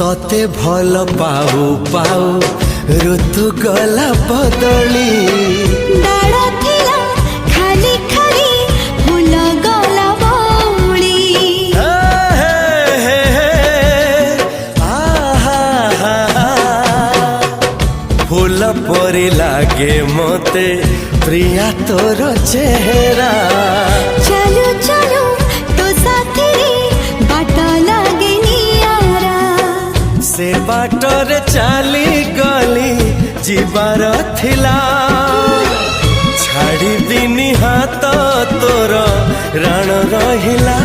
तोते भल पाऊ पाऊ ऋतु गला बदली डाळ थिला खाली खाली फूल गला बौली फूल परी लागे मते प्रिया तोर चेहरा चलो चलो तो साथी बाट लागे नियारा से बाटरे चली गली जीवार थिला छाड़ी दिनी हाथ तोर राण रहिला